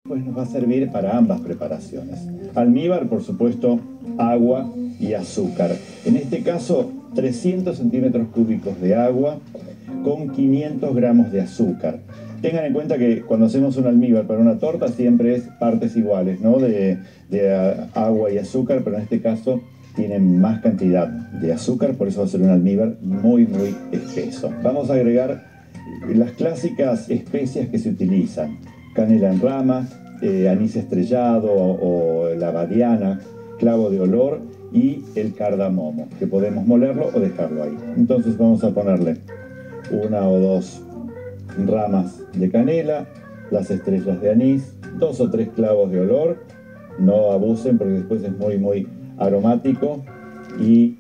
Pues nos va a servir para ambas preparaciones. Almíbar, por supuesto, agua y azúcar. En este caso, 300 centímetros cúbicos de agua con 500 gramos de azúcar. Tengan en cuenta que cuando hacemos un almíbar para una torta siempre es partes iguales, ¿no? De agua y azúcar, pero en este caso tienen más cantidad de azúcar, por eso va a ser un almíbar muy, muy espeso. Vamos a agregar las clásicas especias que se utilizan: canela en rama, anís estrellado o la badiana, clavo de olor y el cardamomo, que podemos molerlo o dejarlo ahí. Entonces vamos a ponerle una o dos ramas de canela, las estrellas de anís, 2 o 3 clavos de olor, no abusen porque después es muy, muy aromático, y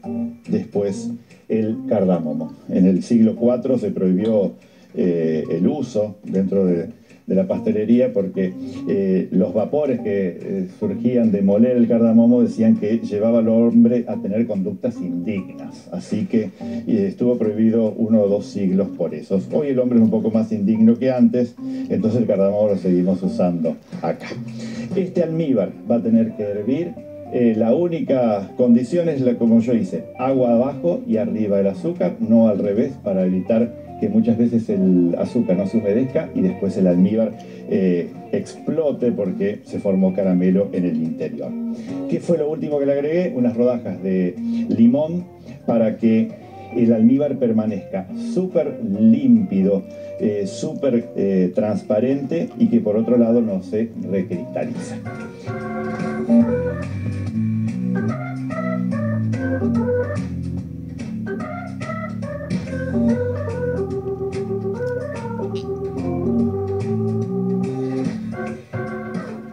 después el cardamomo. En el siglo IV se prohibió el uso dentro de la pastelería porque los vapores que surgían de moler el cardamomo decían que llevaba al hombre a tener conductas indignas, así que estuvo prohibido 1 o 2 siglos por eso. Hoy el hombre es un poco más indigno que antes, entonces el cardamomo lo seguimos usando acá. Este almíbar va a tener que hervir. La única condición es como yo hice: agua abajo y arriba el azúcar, no al revés, para evitar que muchas veces el azúcar no se humedezca y después el almíbar explote porque se formó caramelo en el interior. ¿Qué fue lo último que le agregué? Unas rodajas de limón para que el almíbar permanezca súper límpido, súper transparente, y que por otro lado no se recristalice.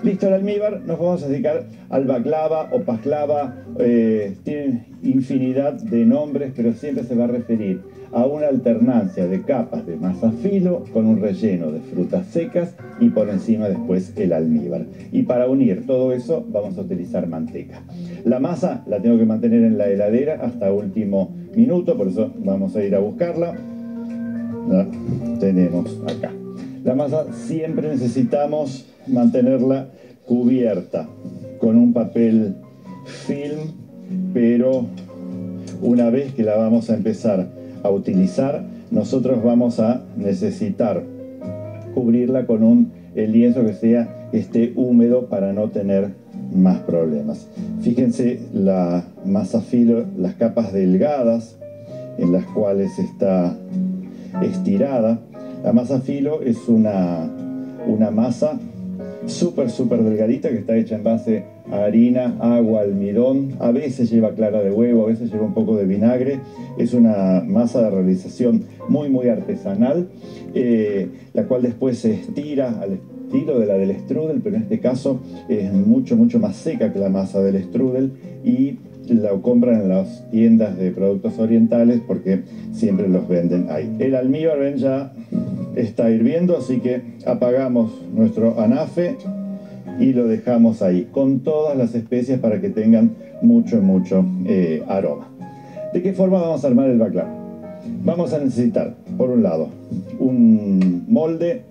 Listo el almíbar, nos vamos a dedicar al baklava o paslava. Tienen infinidad de nombres, pero siempre se va a referir a una alternancia de capas de masa filo con un relleno de frutas secas y por encima después el almíbar. Y para unir todo eso vamos a utilizar manteca. La masa la tengo que mantener en la heladera hasta último minuto, por eso vamos a ir a buscarla. La tenemos acá. La masa siempre necesitamos mantenerla cubierta con un papel film, pero una vez que la vamos a empezar a utilizar, nosotros vamos a necesitar cubrirla con el lienzo que esté húmedo para no tener más problemas. Fíjense la masa filo, las capas delgadas en las cuales está estirada. La masa filo es una masa súper delgadita que está hecha en base a harina, agua, almidón, a veces lleva clara de huevo, a veces lleva un poco de vinagre. Es una masa de realización muy artesanal, la cual después se estira al estilo de la del strudel, pero en este caso es mucho más seca que la masa del strudel, y la compran en las tiendas de productos orientales porque siempre los venden ahí. El almíbar, ven, ya está hirviendo, así que apagamos nuestro anafe y lo dejamos ahí con todas las especias para que tengan mucho aroma. ¿De qué forma vamos a armar el baklava? Vamos a necesitar, por un lado, un molde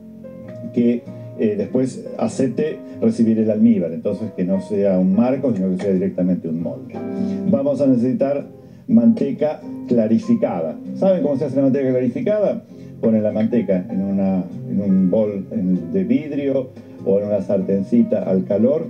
que después acepte recibir el almíbar, entonces que no sea un marco, sino que sea directamente un molde. Vamos a necesitar manteca clarificada. ¿Saben cómo se hace la manteca clarificada? Ponen la manteca en un bol de vidrio o en una sartencita al calor,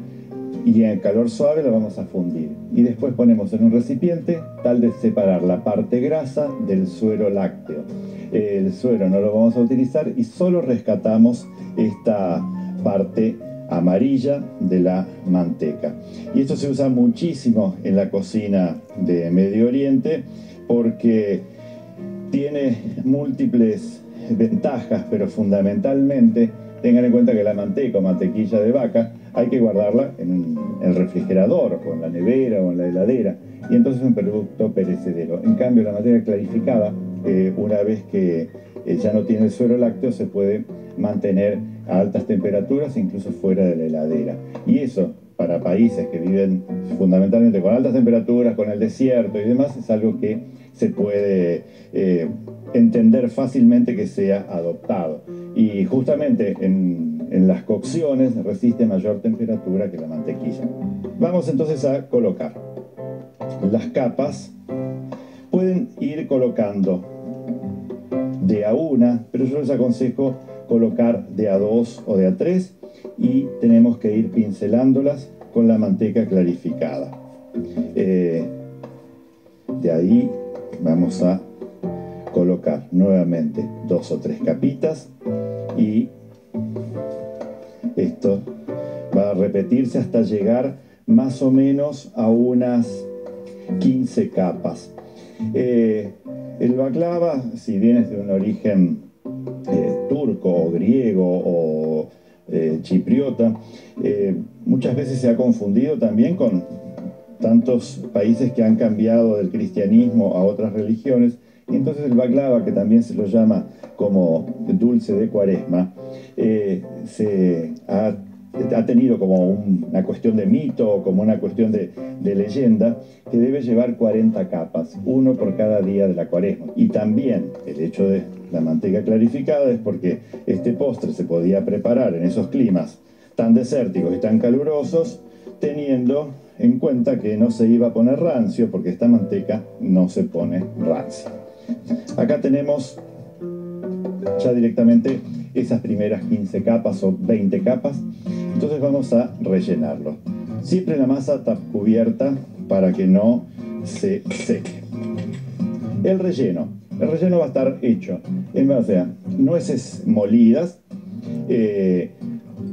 y en calor suave la vamos a fundir. Y después ponemos en un recipiente tal de separar la parte grasa del suero lácteo. El suero no lo vamos a utilizar y solo rescatamos esta parte amarilla de la manteca. Y esto se usa muchísimo en la cocina de Medio Oriente porque tiene múltiples ventajas, pero fundamentalmente tengan en cuenta que la manteca o mantequilla de vaca hay que guardarla en el refrigerador o en la nevera o en la heladera, y entonces es un producto perecedero. En cambio, la manteca clarificada, una vez que ya no tiene el suero lácteo, se puede mantener a altas temperaturas, incluso fuera de la heladera. Y eso, para países que viven fundamentalmente con altas temperaturas, con el desierto y demás, es algo que se puede entender fácilmente que sea adoptado. Y justamente en en las cocciones resiste mayor temperatura que la mantequilla. Vamos entonces a colocar las capas. Pueden ir colocando de a una, pero yo les aconsejo colocar de a dos o de a tres, y tenemos que ir pincelándolas con la manteca clarificada. De ahí vamos a colocar nuevamente dos o tres capitas, y esto va a repetirse hasta llegar más o menos a unas 15 capas. El baklava, si bien es de un origen turco o griego o chipriota, muchas veces se ha confundido también con tantos países que han cambiado del cristianismo a otras religiones, y entonces el baklava, que también se lo llama como dulce de Cuaresma, se ha tenido como una cuestión de mito, como una cuestión de leyenda, que debe llevar 40 capas, uno por cada día de la Cuaresma. Y también el hecho de la manteca clarificada es porque este postre se podía preparar en esos climas tan desérticos y tan calurosos, teniendo en cuenta que no se iba a poner rancio, porque esta manteca no se pone rancia. Acá tenemos ya directamente esas primeras 15 capas o 20 capas. Entonces vamos a rellenarlo. Siempre la masa está cubierta para que no se seque. El relleno va a estar hecho en base a nueces molidas.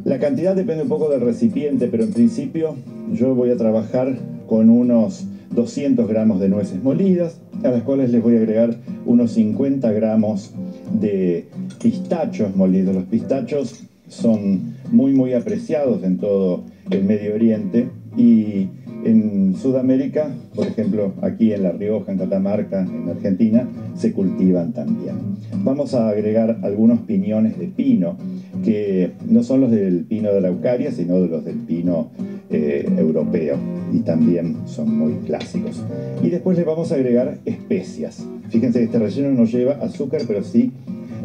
La cantidad depende un poco del recipiente, pero en principio yo voy a trabajar con unos 200 gramos de nueces molidas, a las cuales les voy a agregar unos 50 gramos de pistachos molidos. Los pistachos son muy apreciados en todo el Medio Oriente, y en Sudamérica, por ejemplo, aquí en La Rioja, en Catamarca, en Argentina, se cultivan también. Vamos a agregar algunos piñones de pino, que no son los del pino de Araucaria, sino de los del pino europeo, y también son muy clásicos. Y después le vamos a agregar especias. Fíjense que este relleno no lleva azúcar, pero sí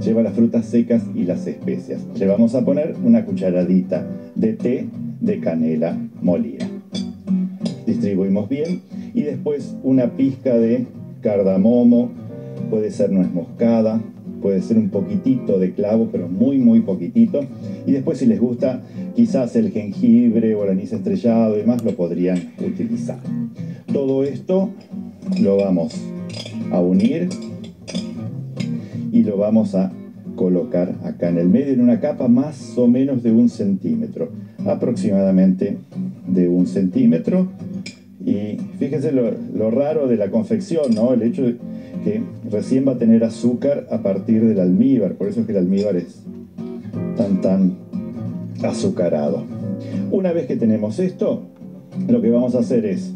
lleva las frutas secas y las especias. Le vamos a poner una cucharadita de té de canela molida. Distribuimos bien, y después una pizca de cardamomo, puede ser nuez moscada, puede ser un poquitito de clavo, pero muy poquitito. Y después, si les gusta quizás el jengibre o el anís estrellado y demás, lo podrían utilizar. Todo esto lo vamos a unir y lo vamos a colocar acá en el medio, en una capa más o menos de 1 centímetro, aproximadamente de 1 centímetro. Y fíjense lo raro de la confección, ¿no? El hecho de que recién va a tener azúcar a partir del almíbar, por eso es que el almíbar es tan azucarado. Una vez que tenemos esto, lo que vamos a hacer es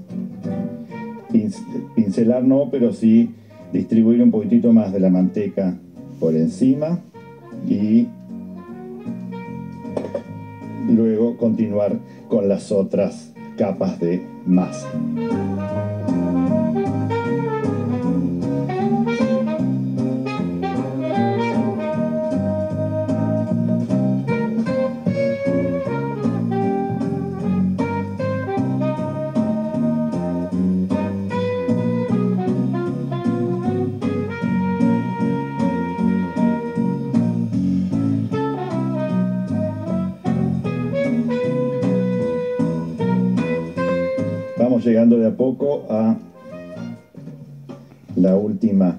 pincelar, no, pero sí distribuir un poquitito más de la manteca por encima, y luego continuar con las otras capas de masa. Vamos llegando de a poco a la última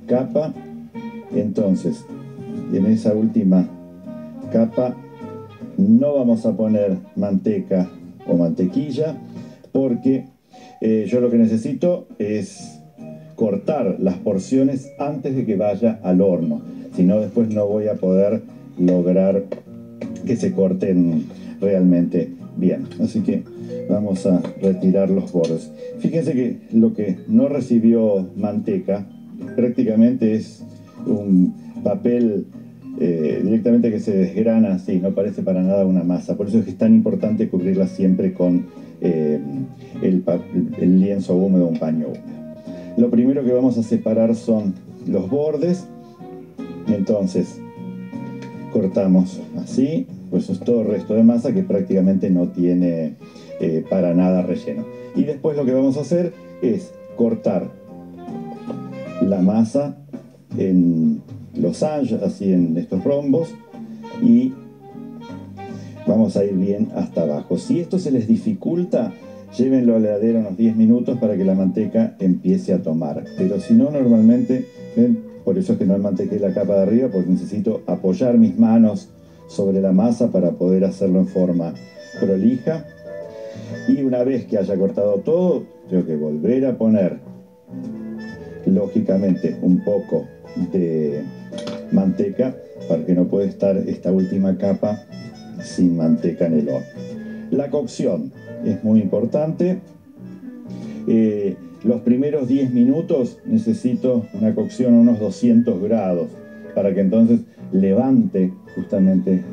capa. Entonces, en esa última capa no vamos a poner manteca o mantequilla, porque yo lo que necesito es cortar las porciones antes de que vaya al horno, si no después no voy a poder lograr que se corten realmente bien. Así que vamos a retirar los bordes. Fíjense que lo que no recibió manteca prácticamente es un papel directamente que se desgrana así, no parece para nada una masa. Por eso es que es tan importante cubrirla siempre con el lienzo húmedo, un paño húmedo. Lo primero que vamos a separar son los bordes. Entonces cortamos así pues eso es todo el resto de masa que prácticamente no tiene para nada relleno. Y después lo que vamos a hacer es cortar la masa en losanges, así en estos rombos, y vamos a ir bien hasta abajo. Si esto se les dificulta, llévenlo a la heladera unos 10 minutos para que la manteca empiece a tomar. Pero si no, normalmente, ¿ven? Por eso es que no mantequé la capa de arriba, porque necesito apoyar mis manos sobre la masa para poder hacerlo en forma prolija. Y una vez que haya cortado todo, tengo que volver a poner, lógicamente, un poco de manteca, porque no puede estar esta última capa sin manteca en el horno. La cocción es muy importante. Los primeros 10 minutos necesito una cocción a unos 200 grados para que entonces levante justamente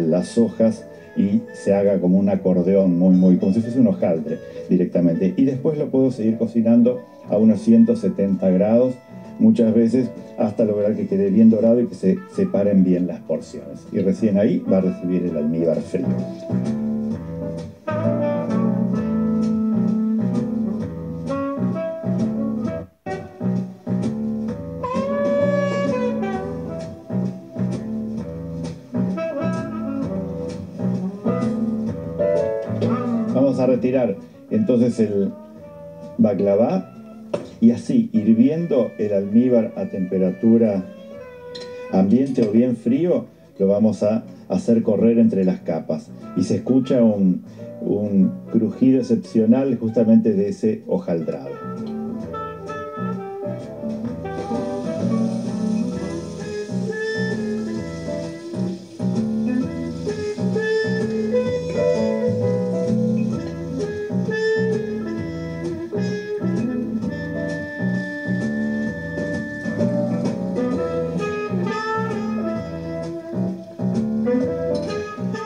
las hojas y se haga como un acordeón, como si fuese un hojaldre directamente. Y después lo puedo seguir cocinando a unos 170 grados, muchas veces hasta lograr que quede bien dorado y que se separen bien las porciones. Y recién ahí va a recibir el almíbar frío. Vamos a retirar entonces el baklava y así, hirviendo el almíbar a temperatura ambiente o bien frío, lo vamos a hacer correr entre las capas. Y se escucha un crujido excepcional justamente de ese hojaldrado.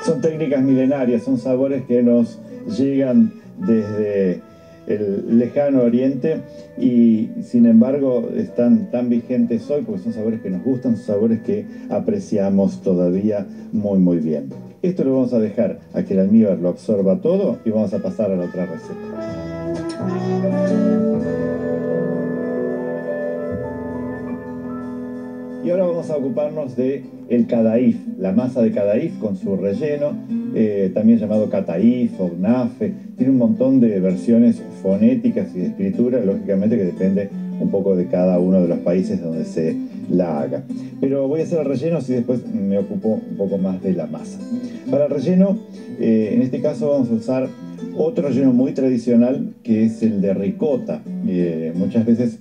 Son técnicas milenarias, son sabores que nos llegan desde el lejano oriente y sin embargo están tan vigentes hoy porque son sabores que nos gustan, son sabores que apreciamos todavía muy bien. Esto lo vamos a dejar a que el almíbar lo absorba todo y vamos a pasar a la otra receta. Y ahora vamos a ocuparnos de el cadaif, la masa de cadaif con su relleno, también llamado cataif o gnafe. Tiene un montón de versiones fonéticas y de escritura, lógicamente que depende un poco de cada uno de los países donde se la haga. Pero voy a hacer el relleno y después me ocupo un poco más de la masa. Para el relleno, en este caso vamos a usar otro relleno muy tradicional que es el de ricota. Muchas veces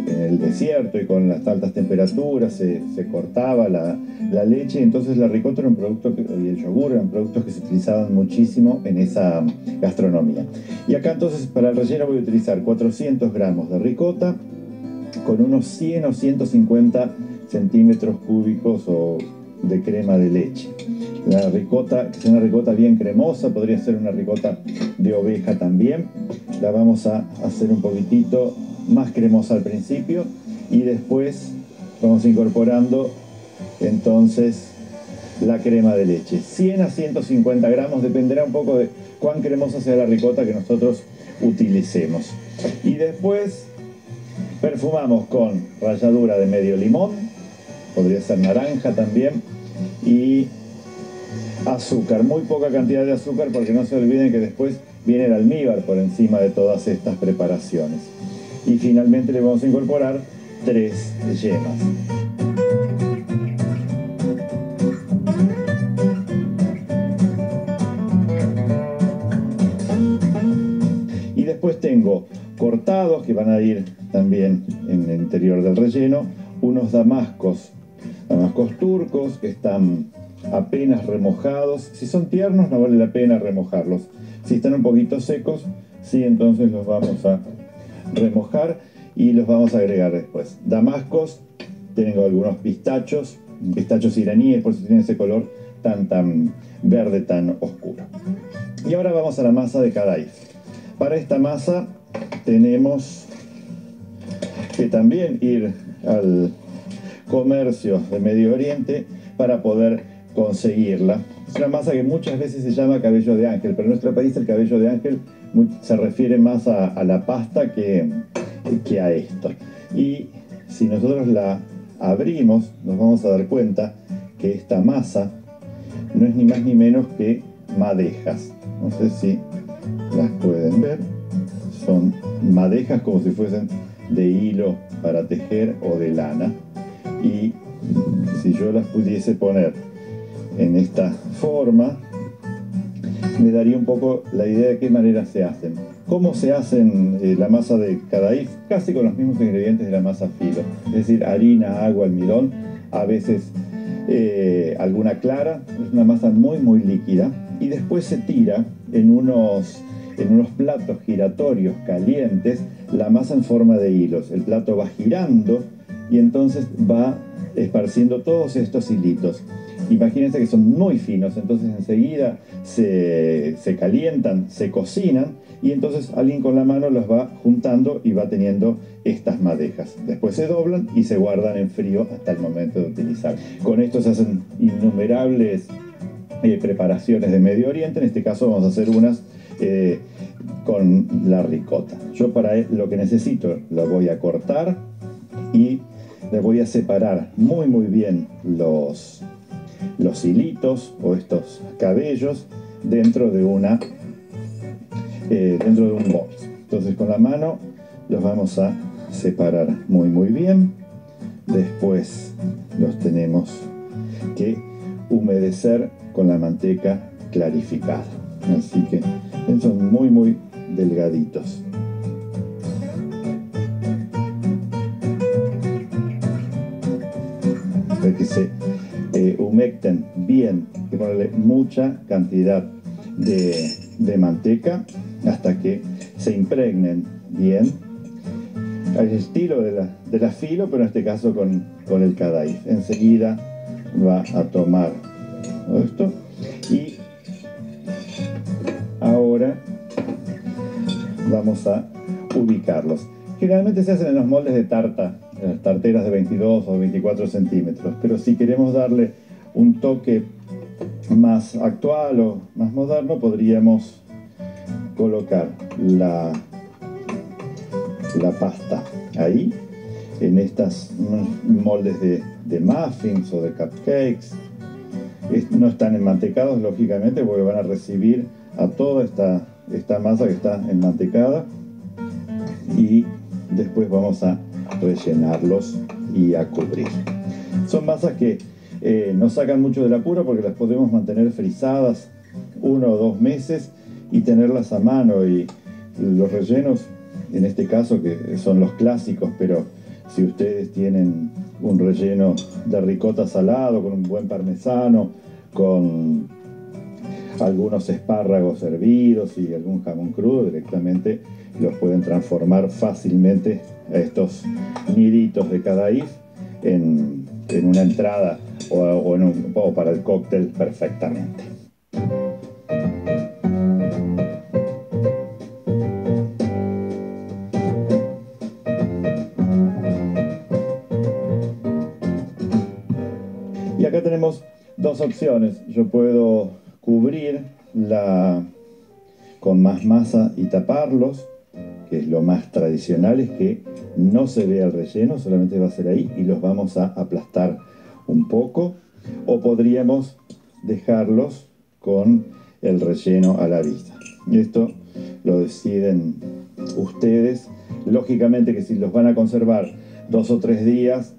en el desierto y con las altas temperaturas se cortaba la leche, entonces la ricota era un producto y el yogur eran productos que se utilizaban muchísimo en esa gastronomía. Y acá entonces para el relleno voy a utilizar 400 gramos de ricota con unos 100 o 150 centímetros cúbicos de crema de leche. La ricota, que sea una ricota bien cremosa, podría ser una ricota de oveja también. La vamos a hacer un poquitito más cremosa al principio y después vamos incorporando entonces la crema de leche. 100 a 150 gramos, dependerá un poco de cuán cremosa sea la ricota que nosotros utilicemos. Y después perfumamos con ralladura de medio limón, podría ser naranja también, y azúcar, muy poca cantidad de azúcar porque no se olviden que después viene el almíbar por encima de todas estas preparaciones. Y finalmente le vamos a incorporar 3 yemas. Y después tengo cortados que van a ir también en el interior del relleno, unos damascos turcos que están apenas remojados. Si son tiernos no vale la pena remojarlos. Si están un poquito secos, sí, entonces los vamos a remojar y los vamos a agregar después. Damascos, tengo algunos pistachos iraníes, por si tienen ese color tan verde, tan oscuro. Y ahora vamos a la masa de kadaif. Para esta masa tenemos que también ir al comercio de Medio Oriente para poder conseguirla. Es una masa que muchas veces se llama cabello de ángel, pero en nuestro país el cabello de ángel se refiere más a la pasta que a esto. Y si nosotros la abrimos, nos vamos a dar cuenta que esta masa no es ni más ni menos que madejas. No sé si las pueden ver. Son madejas como si fuesen de hilo para tejer o de lana. Y si yo las pudiese poner en esta forma, me daría un poco la idea de qué manera se hacen. ¿Cómo se hacen la masa de Cadaif? Casi con los mismos ingredientes de la masa filo. Es decir, harina, agua, almidón, a veces alguna clara. Es una masa muy líquida. Y después se tira en unos platos giratorios calientes la masa en forma de hilos. El plato va girando y entonces va esparciendo todos estos hilitos. Imagínense que son muy finos, entonces enseguida se calientan, se cocinan y entonces alguien con la mano los va juntando y va teniendo estas madejas. Después se doblan y se guardan en frío hasta el momento de utilizar. Con esto se hacen innumerables preparaciones de Medio Oriente. En este caso vamos a hacer unas con la ricota. Yo para lo que necesito lo voy a cortar y le voy a separar muy bien los hilitos o estos cabellos dentro de un bolso. Entonces con la mano los vamos a separar muy bien. Después los tenemos que humedecer con la manteca clarificada. Así que son muy delgaditos. Para que se humecten bien, hay que ponerle mucha cantidad de manteca hasta que se impregnen bien al estilo de la filo, pero en este caso con el Cadaif. Enseguida va a tomar todo esto y ahora vamos a ubicarlos. Generalmente se hacen en los moldes de tarta, en las tarteras de 22 o 24 centímetros, pero si queremos darle un toque más actual o más moderno, podríamos colocar la pasta ahí, en estas moldes de muffins o de cupcakes. No están enmantecados, lógicamente, porque van a recibir a toda esta masa que está enmantecada, y después vamos a rellenarlos y a cubrir. Son masas que no sacan mucho del apuro porque las podemos mantener frisadas 1 o 2 meses y tenerlas a mano. Y los rellenos, en este caso, que son los clásicos, pero si ustedes tienen un relleno de ricota salado con un buen parmesano, con algunos espárragos hervidos y algún jamón crudo, directamente los pueden transformar fácilmente a estos niditos de Cadaif en una entrada o para el cóctel perfectamente. Y acá tenemos dos opciones. Yo puedo cubrir con más masa y taparlos, que es lo más tradicional, es que no se vea el relleno, solamente va a ser ahí y los vamos a aplastar un poco. O podríamos dejarlos con el relleno a la vista. Esto lo deciden ustedes. Lógicamente que si los van a conservar 2 o 3 días,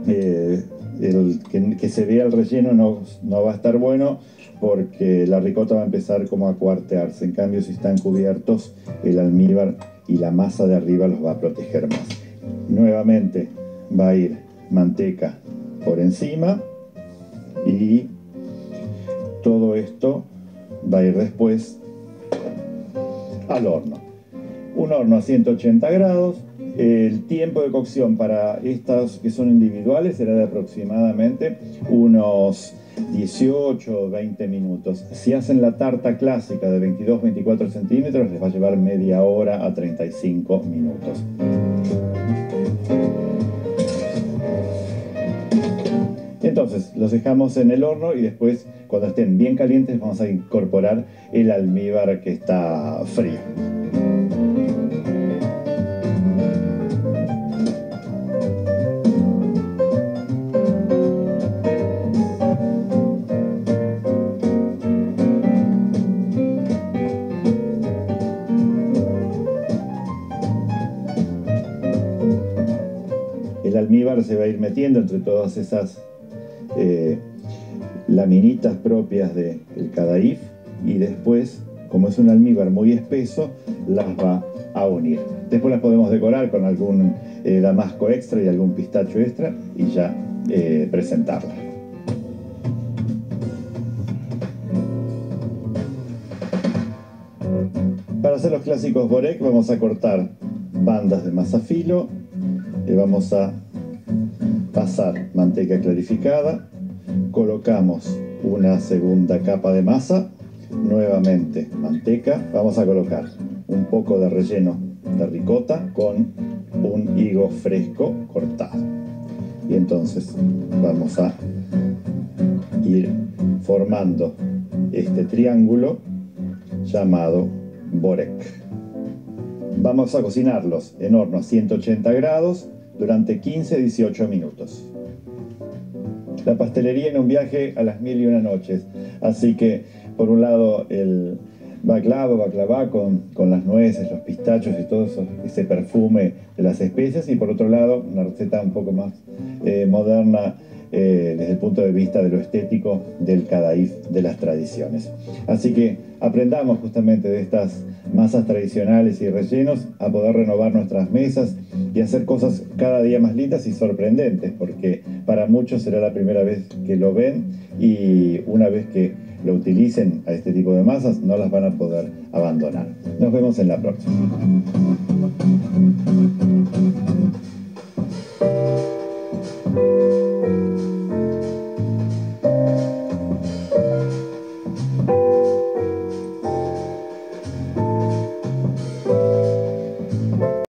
que se vea el relleno no va a estar bueno, porque la ricota va a empezar como a cuartearse. En cambio, si están cubiertos, el almíbar y la masa de arriba los va a proteger más. Nuevamente va a ir manteca por encima y todo esto va a ir después al horno. Un horno a 180 grados. El tiempo de cocción para estas que son individuales será de aproximadamente unos 18 o 20 minutos. Si hacen la tarta clásica de 22-24 centímetros, les va a llevar media hora a 35 minutos. Entonces los dejamos en el horno y después, cuando estén bien calientes, vamos a incorporar el almíbar que está frío. El almíbar se va a ir metiendo entre todas esas laminitas propias del cadaif y después, como es un almíbar muy espeso, las va a unir. Después las podemos decorar con algún damasco extra y algún pistacho extra y ya presentarlas. Para hacer los clásicos borek vamos a cortar bandas de masa filo. Le vamos a pasar manteca clarificada, colocamos una segunda capa de masa, nuevamente manteca, vamos a colocar un poco de relleno de ricota con un higo fresco cortado. Y entonces vamos a ir formando este triángulo llamado borek. Vamos a cocinarlos en horno a 180 grados durante 15-18 minutos. La pastelería en un viaje a las 1001 noches. Así que, por un lado, el baklava con las nueces, los pistachos y todo eso, ese perfume de las especias. Y por otro lado, una receta un poco más moderna desde el punto de vista de lo estético del cadaif de las tradiciones. Así que aprendamos justamente de estas masas tradicionales y rellenos a poder renovar nuestras mesas y hacer cosas cada día más lindas y sorprendentes, porque para muchos será la primera vez que lo ven y una vez que lo utilicen a este tipo de masas no las van a poder abandonar. Nos vemos en la próxima.